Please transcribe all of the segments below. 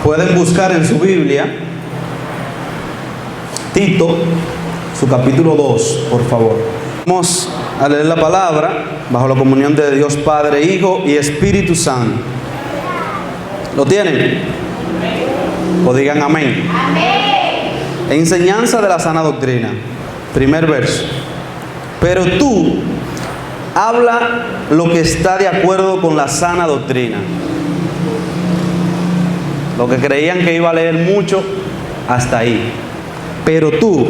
Pueden buscar en su Biblia Tito, su capítulo 2, por favor. Vamos a leer la palabra bajo la comunión de Dios Padre, Hijo y Espíritu Santo. ¿Lo tienen? O digan amén. Enseñanza de la sana doctrina. Primer verso. Pero tú habla lo que está de acuerdo con la sana doctrina. Lo que creían que iba a leer mucho, hasta ahí. Pero tú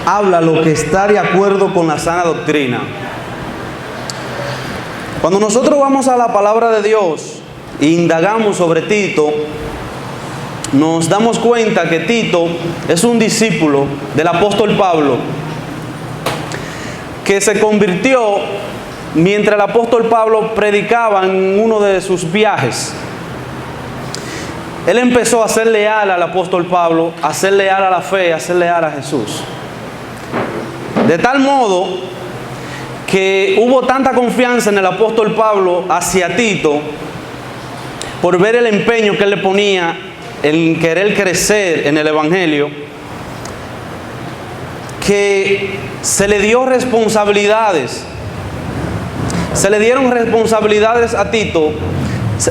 habla lo que está de acuerdo con la sana doctrina. Cuando nosotros vamos a la palabra de Dios e indagamos sobre Tito, nos damos cuenta que Tito es un discípulo del apóstol Pablo, que se convirtió mientras el apóstol Pablo predicaba en uno de sus viajes. Él empezó a ser leal al apóstol Pablo, a ser leal a la fe, a ser leal a Jesús. De tal modo que hubo tanta confianza en el apóstol Pablo hacia Tito, por ver el empeño que él le ponía en querer crecer en el Evangelio, que se le dio responsabilidades. Se le dieron responsabilidades a Tito,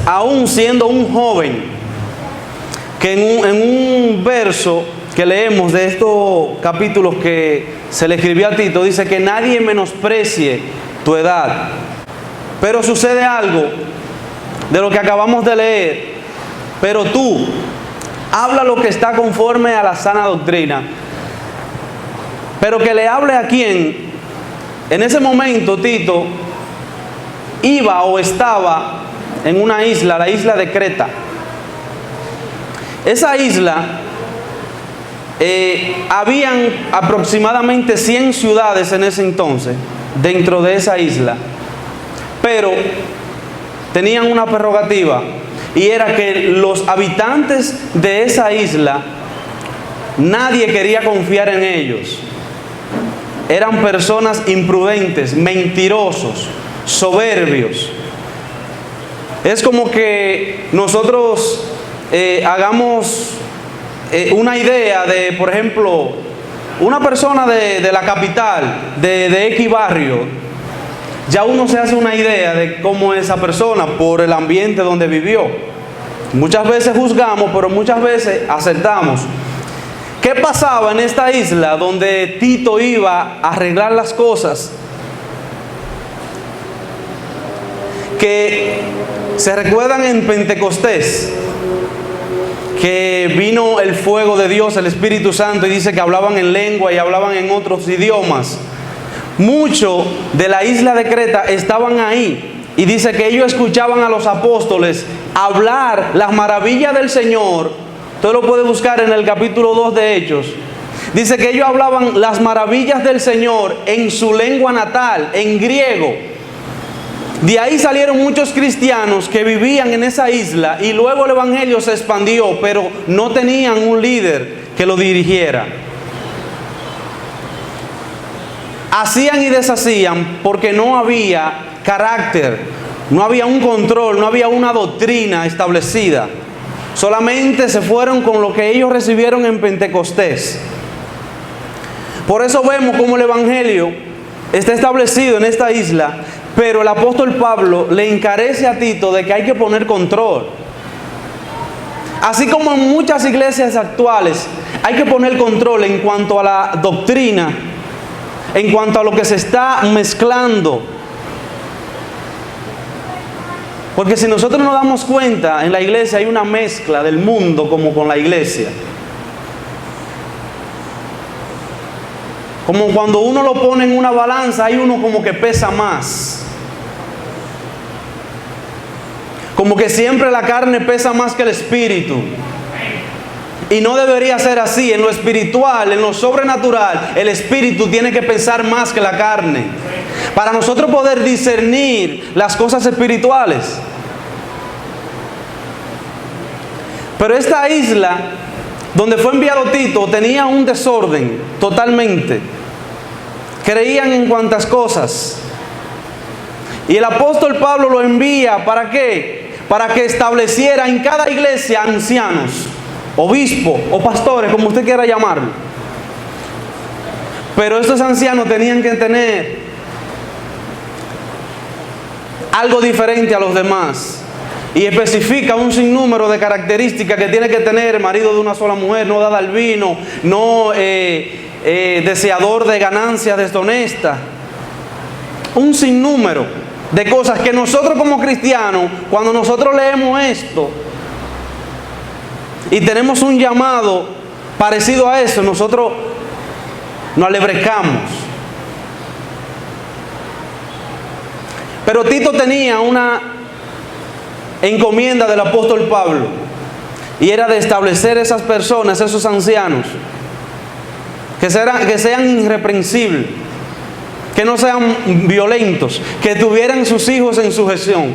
aún siendo un joven, que en un verso que leemos de estos capítulos que se le escribió a Tito, dice que nadie menosprecie tu edad. Pero sucede algo de lo que acabamos de leer. Pero tú, habla lo que está conforme a la sana doctrina. Pero que le hable a quién. En ese momento Tito iba o estaba en una isla, la isla de Creta. Esa isla, habían aproximadamente 100 ciudades en ese entonces dentro de esa isla, pero tenían una prerrogativa, y era que los habitantes de esa isla, nadie quería confiar en ellos. Eran personas imprudentes, mentirosos, soberbios. Es como que nosotros hagamos una idea de, por ejemplo, una persona de la capital, de X barrio. Ya uno se hace una idea de cómo es esa persona por el ambiente donde vivió. Muchas veces juzgamos, pero muchas veces acertamos. ¿Qué pasaba en esta isla donde Tito iba a arreglar las cosas? Que se recuerdan en Pentecostés, que vino el fuego de Dios, el Espíritu Santo, y dice que hablaban en lengua y hablaban en otros idiomas. Muchos de la isla de Creta estaban ahí, y dice que ellos escuchaban a los apóstoles hablar las maravillas del Señor. Usted lo puede buscar en el capítulo 2 de Hechos. Dice que ellos hablaban las maravillas del Señor en su lengua natal, en griego. De ahí salieron muchos cristianos que vivían en esa isla, y luego el evangelio se expandió, pero no tenían un líder que lo dirigiera. Hacían y deshacían porque no había carácter, no había un control, no había una doctrina establecida. Solamente se fueron con lo que ellos recibieron en Pentecostés. Por eso vemos cómo el evangelio está establecido en esta isla. Pero el apóstol Pablo le encarece a Tito de que hay que poner control. Así como en muchas iglesias actuales hay que poner control en cuanto a la doctrina, en cuanto a lo que se está mezclando. Porque si nosotros nos damos cuenta, en la iglesia hay una mezcla del mundo como con la iglesia. Como cuando uno lo pone en una balanza, hay uno como que pesa más. Como que siempre la carne pesa más que el espíritu. Y no debería ser así. En lo espiritual, en lo sobrenatural, el espíritu tiene que pesar más que la carne, para nosotros poder discernir las cosas espirituales. Pero esta isla donde fue enviado Tito tenía un desorden totalmente. Creían en cuantas cosas. Y el apóstol Pablo lo envía, ¿para qué? Para que estableciera en cada iglesia ancianos. obispos o pastores, como usted quiera llamarlo. Pero estos ancianos tenían que tener algo diferente a los demás. Y especifica un sinnúmero de características que tiene que tener el marido de una sola mujer: no dada al vino, no deseador de ganancias deshonestas. Un sinnúmero de cosas que nosotros como cristianos, cuando nosotros leemos esto y tenemos un llamado parecido a eso, nosotros nos alebrecamos. Pero Tito tenía una encomienda del apóstol Pablo, y era de establecer esas personas, esos ancianos, que sean irreprensibles, que no sean violentos, que tuvieran sus hijos en sujeción,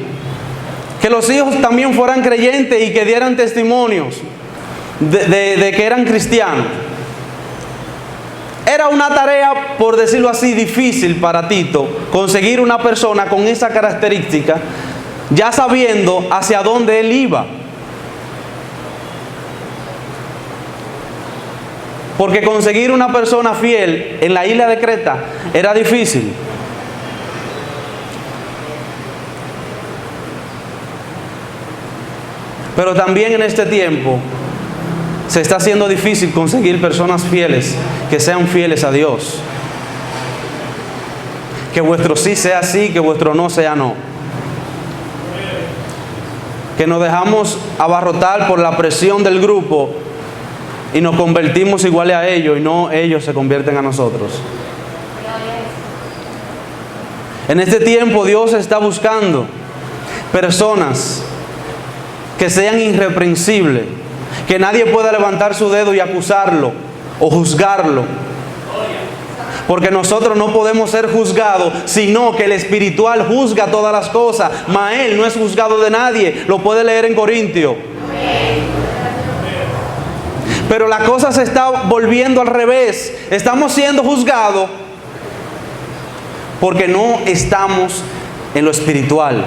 que los hijos también fueran creyentes y que dieran testimonios de que eran cristianos. Era una tarea, por decirlo así, difícil para Tito conseguir una persona con esa característica, ya sabiendo hacia dónde él iba. Porque conseguir una persona fiel en la isla de Creta era difícil. Pero también en este tiempo se está haciendo difícil conseguir personas fieles, que sean fieles a Dios. Que vuestro sí sea sí, que vuestro no sea no. Que nos dejamos abarrotar por la presión del grupo y nos convertimos iguales a ellos, y no ellos se convierten a nosotros. En este tiempo Dios está buscando personas que sean irreprensibles, que nadie pueda levantar su dedo y acusarlo o juzgarlo. Porque nosotros no podemos ser juzgados, sino que el espiritual juzga todas las cosas. Mas él no es juzgado de nadie. Lo puede leer en Corintios. Pero la cosa se está volviendo al revés. Estamos siendo juzgados porque no estamos en lo espiritual.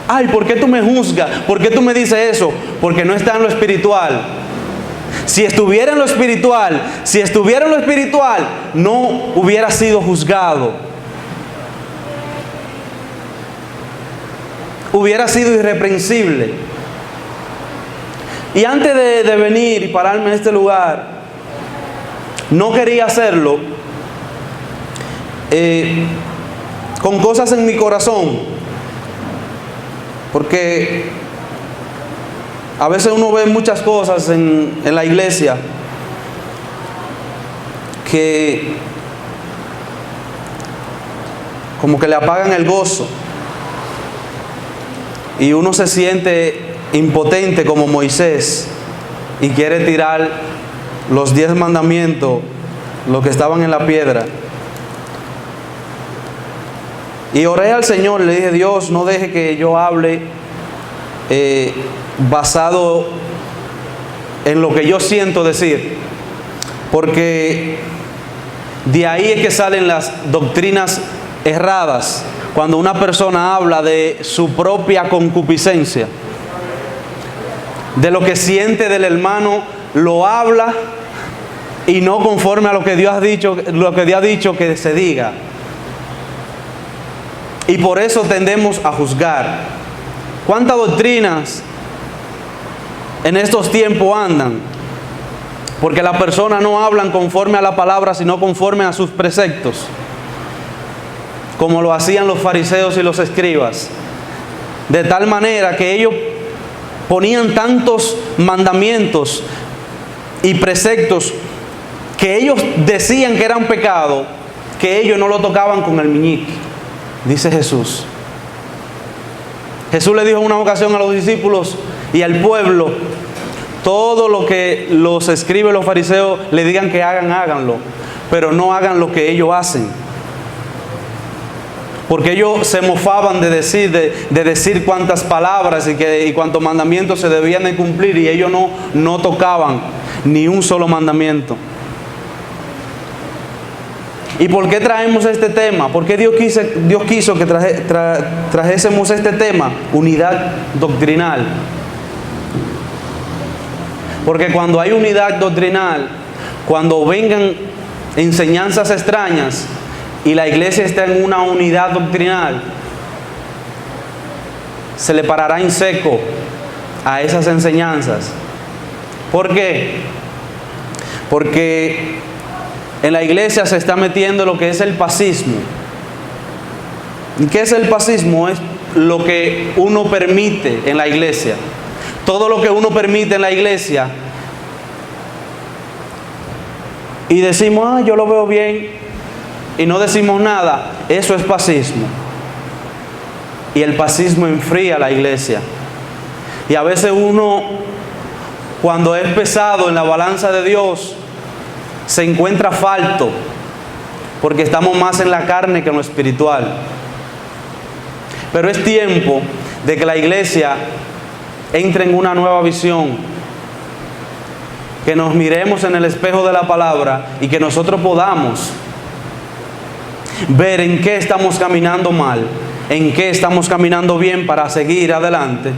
Ay, ¿por qué tú me juzgas? ¿Por qué tú me dices eso? Porque no está en lo espiritual. Si estuviera en lo espiritual, no hubiera sido juzgado. Hubiera sido irreprensible. Y antes de venir y pararme en este lugar, no quería hacerlo con cosas en mi corazón. Porque a veces uno ve muchas cosas en la iglesia que como que le apagan el gozo, y uno se siente impotente como Moisés y quiere tirar los 10 mandamientos, los que estaban en la piedra. Y oré al Señor, le dije: Dios, no deje que yo hable basado en lo que yo siento decir, porque de ahí es que salen las doctrinas erradas, cuando una persona habla de su propia concupiscencia, de lo que siente del hermano, lo habla y no conforme a lo que Dios ha dicho que se diga. Y por eso tendemos a juzgar. ¿Cuántas doctrinas en estos tiempos andan? Porque las personas no hablan conforme a la palabra, sino conforme a sus preceptos, como lo hacían los fariseos y los escribas. De tal manera que ellos ponían tantos mandamientos y preceptos que ellos decían que eran pecado, que ellos no lo tocaban con el meñique, dice Jesús. Jesús le dijo en una ocasión a los discípulos y al pueblo: todo lo que los escribas y los fariseos le digan que hagan, háganlo, pero no hagan lo que ellos hacen. Porque ellos se mofaban de decir cuántas palabras y cuántos mandamientos se debían de cumplir, y ellos no tocaban ni un solo mandamiento. ¿Y por qué traemos este tema? ¿Por qué Dios quiso que trajésemos este tema? Unidad doctrinal. Porque cuando hay unidad doctrinal, cuando vengan enseñanzas extrañas y la iglesia está en una unidad doctrinal, se le parará en seco a esas enseñanzas. ¿Por qué? Porque en la iglesia se está metiendo lo que es el pasismo. ¿Y qué es el pasismo? Es lo que uno permite en la iglesia. Todo lo que uno permite en la iglesia y decimos, yo lo veo bien, y no decimos nada, eso es pasismo. Y el pasismo enfría la iglesia. Y a veces uno, cuando es pesado en la balanza de Dios, se encuentra falto, porque estamos más en la carne que en lo espiritual. Pero es tiempo de que la iglesia entre en una nueva visión, que nos miremos en el espejo de la palabra y que nosotros podamos ver en qué estamos caminando mal, en qué estamos caminando bien para seguir adelante,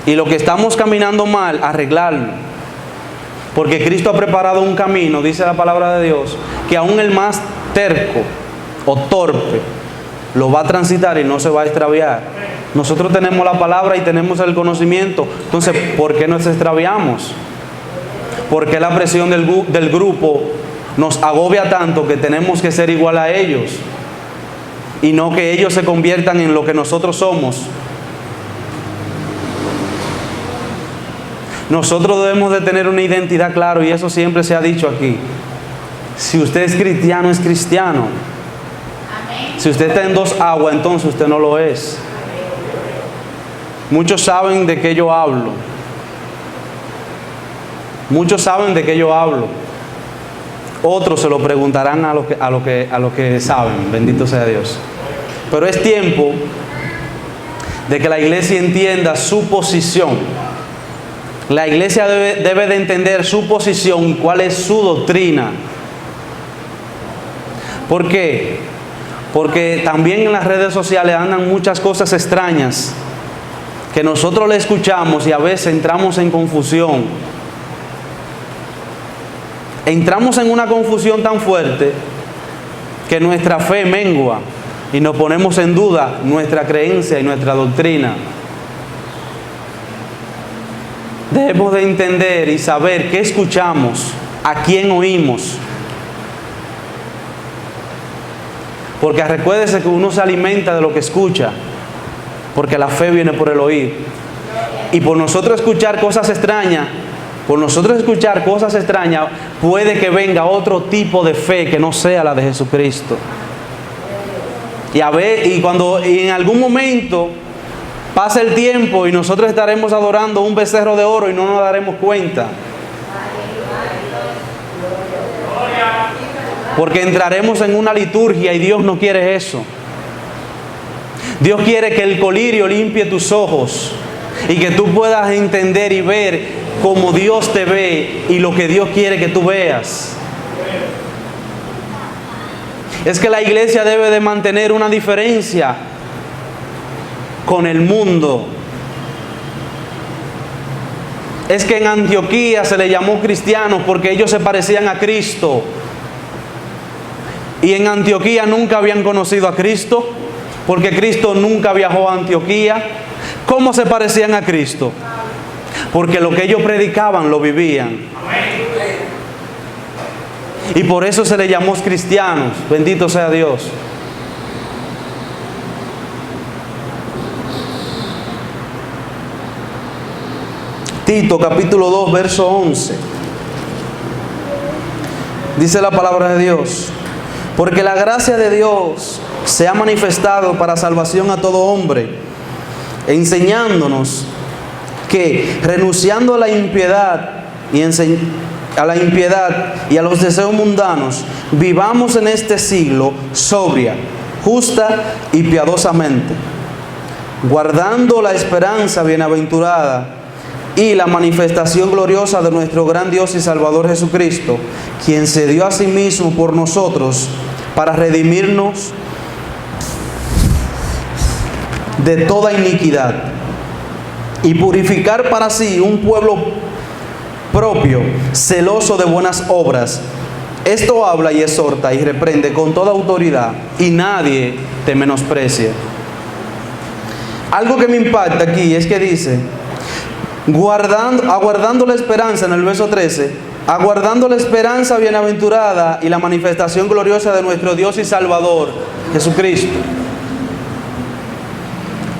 y lo que estamos caminando mal, arreglarlo. Porque Cristo ha preparado un camino, dice la palabra de Dios, que aún el más terco o torpe lo va a transitar y no se va a extraviar. Nosotros tenemos la palabra y tenemos el conocimiento. Entonces, ¿por qué nos extraviamos? ¿Por qué la presión del grupo nos agobia tanto que tenemos que ser igual a ellos? Y no que ellos se conviertan en lo que nosotros somos. Nosotros debemos de tener una identidad clara, y eso siempre se ha dicho aquí. Si usted es cristiano, es cristiano. Si usted está en dos aguas, entonces usted no lo es. Muchos saben de qué yo hablo. Muchos saben de qué yo hablo. Otros se lo preguntarán a los que saben. Bendito sea Dios. Pero es tiempo de que la iglesia entienda su posición. La iglesia debe de entender su posición y cuál es su doctrina. ¿Por qué? Porque también en las redes sociales andan muchas cosas extrañas que nosotros le escuchamos y a veces entramos en confusión. Entramos en una confusión tan fuerte que nuestra fe mengua y nos ponemos en duda nuestra creencia y nuestra doctrina. Debemos de entender y saber qué escuchamos, a quién oímos. Porque recuérdese que uno se alimenta de lo que escucha, porque la fe viene por el oír. Y por nosotros escuchar cosas extrañas, puede que venga otro tipo de fe que no sea la de Jesucristo. Y en algún momento pasa el tiempo y nosotros estaremos adorando un becerro de oro y no nos daremos cuenta. Porque entraremos en una liturgia y Dios no quiere eso. Dios quiere que el colirio limpie tus ojos y que tú puedas entender y ver como Dios te ve y lo que Dios quiere que tú veas. Es que la iglesia debe de mantener una diferencia con el mundo. Es que en Antioquía se le llamó cristianos porque ellos se parecían a Cristo. Y en Antioquía nunca habían conocido a Cristo, porque Cristo nunca viajó a Antioquía. ¿Cómo se parecían a Cristo? Porque lo que ellos predicaban lo vivían. Y por eso se le llamó cristianos. Bendito sea Dios. Tito capítulo 2 verso 11. Dice la palabra de Dios: porque la gracia de Dios se ha manifestado para salvación a todo hombre, enseñándonos que, renunciando a la impiedad y a los deseos mundanos, vivamos en este siglo sobria, justa y piadosamente, guardando la esperanza bienaventurada y la manifestación gloriosa de nuestro gran Dios y Salvador Jesucristo, quien se dio a sí mismo por nosotros para redimirnos de toda iniquidad y purificar para sí un pueblo propio, celoso de buenas obras. Esto habla y exhorta y reprende con toda autoridad, y nadie te menosprecie. Algo que me impacta aquí es que dice, aguardando la esperanza, en el verso 13, aguardando la esperanza bienaventurada y la manifestación gloriosa de nuestro Dios y Salvador, Jesucristo.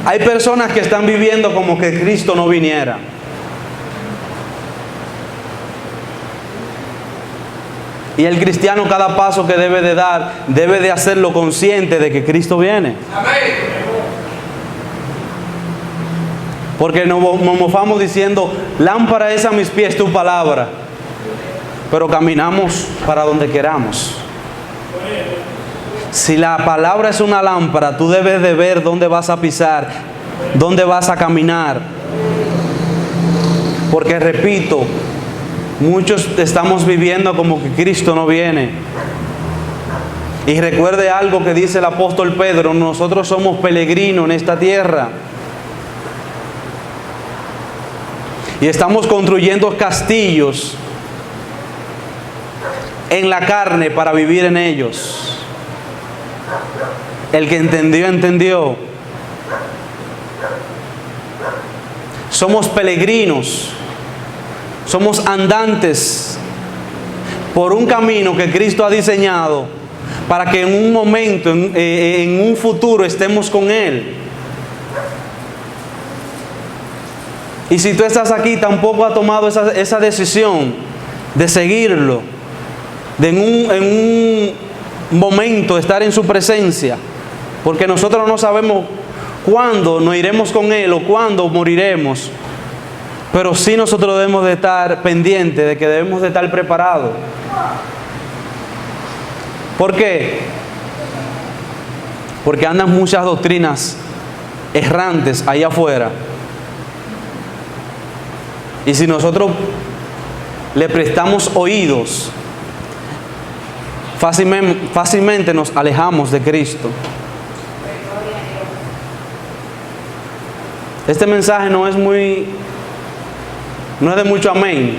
Hay personas que están viviendo como que Cristo no viniera. Y el cristiano, cada paso que debe de dar, debe de hacerlo consciente de que Cristo viene. Amén. Porque nos mofamos diciendo, lámpara es a mis pies tu palabra, pero caminamos para donde queramos. Si la palabra es una lámpara, tú debes de ver dónde vas a pisar, dónde vas a caminar. Porque repito, muchos estamos viviendo como que Cristo no viene. Y recuerde algo que dice el apóstol Pedro, nosotros somos peregrinos en esta tierra. Y estamos construyendo castillos en la carne para vivir en ellos. El que entendió, entendió. Somos peregrinos. Somos andantes por un camino que Cristo ha diseñado para que en un momento, en un futuro, estemos con Él. Y si tú estás aquí, tampoco has tomado esa decisión de seguirlo, de en un momento estar en su presencia, porque nosotros no sabemos cuándo nos iremos con Él o cuándo moriremos, pero sí nosotros debemos de estar pendientes de que debemos de estar preparados. ¿Por qué? Porque andan muchas doctrinas errantes allá afuera. Y si nosotros le prestamos oídos, fácilmente nos alejamos de Cristo. Este mensaje no es de mucho amén,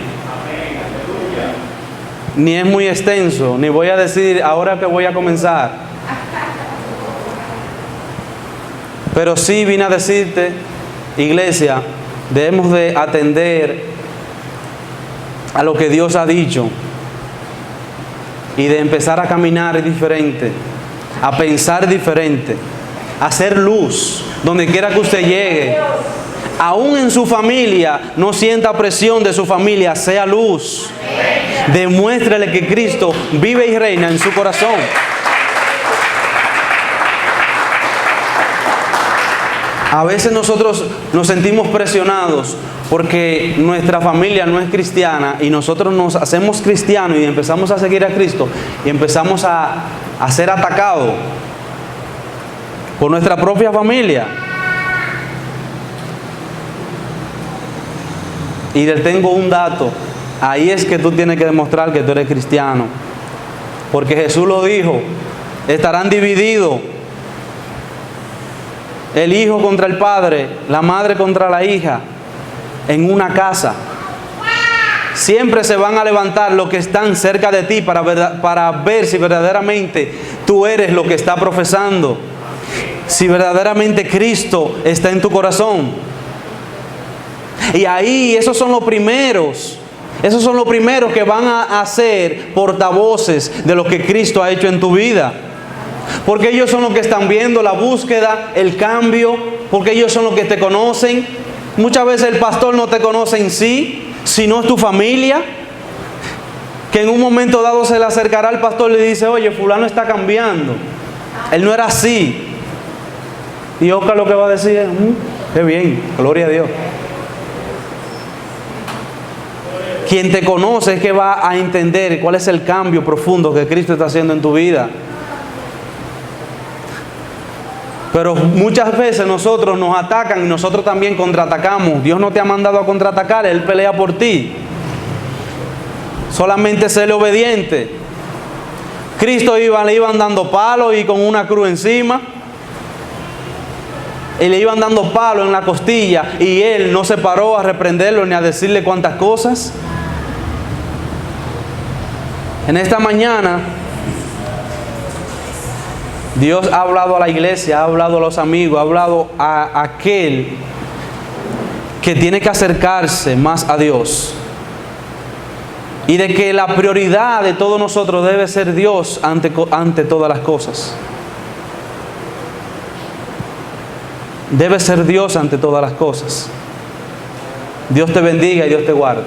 ni es muy extenso, ni voy a decir ahora que voy a comenzar. Pero sí vine a decirte, iglesia, debemos de atender a lo que Dios ha dicho y de empezar a caminar diferente, a pensar diferente, a hacer luz donde quiera que usted llegue. Aún en su familia, no sienta presión de su familia, sea luz. Demuéstrele que Cristo vive y reina en su corazón. A veces nosotros nos sentimos presionados porque nuestra familia no es cristiana y nosotros nos hacemos cristianos y empezamos a seguir a Cristo y empezamos a ser atacados por nuestra propia familia. Y le tengo un dato, ahí es que tú tienes que demostrar que tú eres cristiano, porque Jesús lo dijo, estarán divididos. El hijo contra el padre, la madre contra la hija, en una casa. Siempre se van a levantar los que están cerca de ti para ver si verdaderamente tú eres lo que está profesando. Si verdaderamente Cristo está en tu corazón. Y ahí esos son los primeros que van a ser portavoces de lo que Cristo ha hecho en tu vida. Porque ellos son los que están viendo la búsqueda, el cambio, porque ellos son los que te conocen. Muchas veces el pastor no te conoce en sí, sino es tu familia, que en un momento dado se le acercará al pastor y le dice, oye, fulano está cambiando, él no era así. Y Oscar lo que va a decir es, qué bien, gloria a Dios. Quien te conoce es que va a entender cuál es el cambio profundo que Cristo está haciendo en tu vida. Pero muchas veces nosotros nos atacan y nosotros también contraatacamos. Dios no te ha mandado a contraatacar, Él pelea por ti. Solamente séle obediente. Cristo le iban dando palos y con una cruz encima. Y le iban dando palos en la costilla y Él no se paró a reprenderlo ni a decirle cuántas cosas. En esta mañana, Dios ha hablado a la iglesia, ha hablado a los amigos, ha hablado a aquel que tiene que acercarse más a Dios. Y de que la prioridad de todos nosotros debe ser Dios ante todas las cosas. Debe ser Dios ante todas las cosas. Dios te bendiga y Dios te guarde.